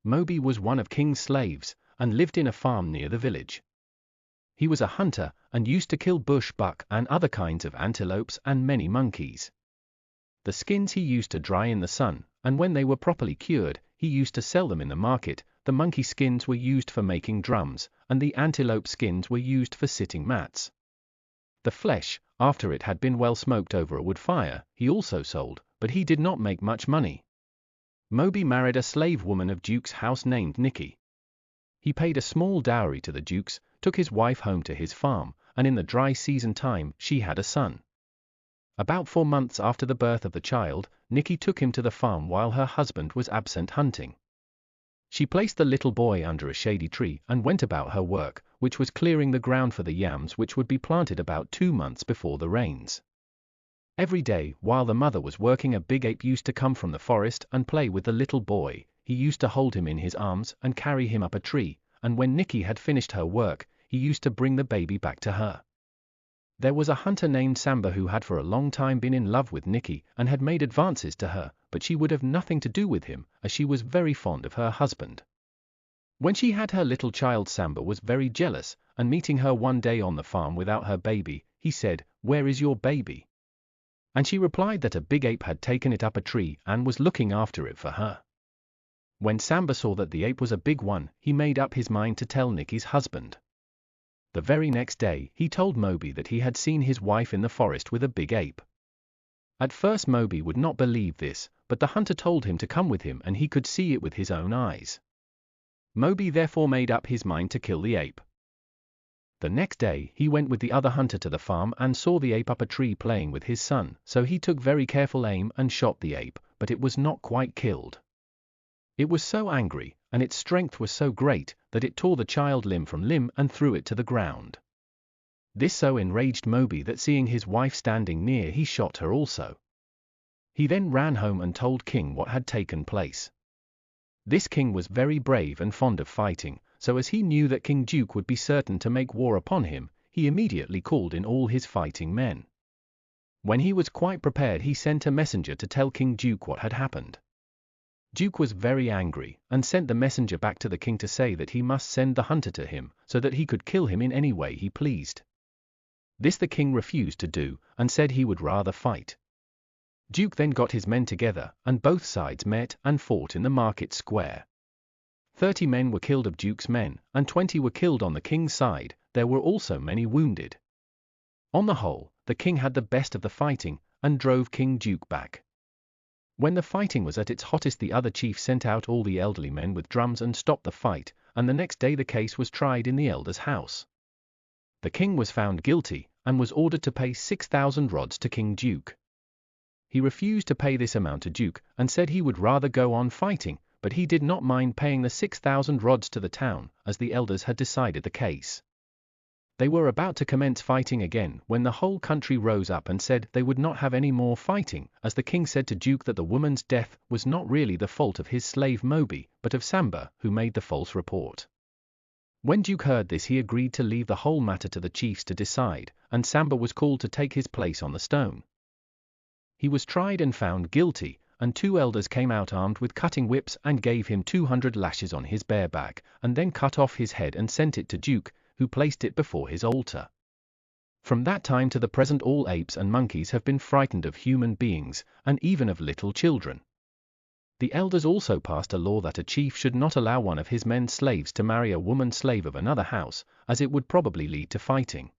Moby was one of King's slaves, and lived in a farm near the village. He was a hunter, and used to kill bush buck and other kinds of antelopes and many monkeys. The skins he used to dry in the sun, and when they were properly cured, he used to sell them in the market. The monkey skins were used for making drums, and the antelope skins were used for sitting mats. The flesh, after it had been well smoked over a wood fire, he also sold, but he did not make much money. Moby married a slave woman of Duke's house named Nicky. He paid a small dowry to the Dukes, took his wife home to his farm, and in the dry season time she had a son. About 4 months after the birth of the child, Nicky took him to the farm while her husband was absent hunting. She placed the little boy under a shady tree and went about her work, which was clearing the ground for the yams which would be planted about 2 months before the rains. Every day, while the mother was working, a big ape used to come from the forest and play with the little boy. He used to hold him in his arms and carry him up a tree, and when Nicky had finished her work, he used to bring the baby back to her. There was a hunter named Samba who had for a long time been in love with Nicky and had made advances to her, but she would have nothing to do with him, as she was very fond of her husband. When she had her little child, Samba was very jealous, and meeting her one day on the farm without her baby, he said, "Where is your baby?" And she replied that a big ape had taken it up a tree and was looking after it for her. When Samba saw that the ape was a big one, he made up his mind to tell Nicky's husband. The very next day, he told Moby that he had seen his wife in the forest with a big ape. At first Moby would not believe this, but the hunter told him to come with him and he could see it with his own eyes. Moby therefore made up his mind to kill the ape. The next day, he went with the other hunter to the farm and saw the ape up a tree playing with his son, so he took very careful aim and shot the ape, but it was not quite killed. It was so angry, and its strength was so great, that it tore the child limb from limb and threw it to the ground. This so enraged Moby that seeing his wife standing near, he shot her also. He then ran home and told King what had taken place. This king was very brave and fond of fighting, so as he knew that King Duke would be certain to make war upon him, he immediately called in all his fighting men. When he was quite prepared, he sent a messenger to tell King Duke what had happened. Duke was very angry, and sent the messenger back to the king to say that he must send the hunter to him, so that he could kill him in any way he pleased. This the king refused to do, and said he would rather fight. Duke then got his men together, and both sides met and fought in the market square. 30 men were killed of Duke's men, and 20 were killed on the king's side. There were also many wounded. On the whole, the king had the best of the fighting, and drove King Duke back. When the fighting was at its hottest, the other chief sent out all the elderly men with drums and stopped the fight, and the next day the case was tried in the elder's house. The king was found guilty, and was ordered to pay 6,000 rods to King Duke. He refused to pay this amount to Duke, and said he would rather go on fighting, but he did not mind paying the 6,000 rods to the town, as the elders had decided the case. They were about to commence fighting again when the whole country rose up and said they would not have any more fighting, as the king said to Duke that the woman's death was not really the fault of his slave Moby, but of Samba, who made the false report. When Duke heard this, he agreed to leave the whole matter to the chiefs to decide, and Samba was called to take his place on the stone. He was tried and found guilty, and 2 elders came out armed with cutting whips and gave him 200 lashes on his bare back, and then cut off his head and sent it to Duke, who placed it before his altar. From that time to the present, all apes and monkeys have been frightened of human beings, and even of little children. The elders also passed a law that a chief should not allow one of his men slaves to marry a woman slave of another house, as it would probably lead to fighting.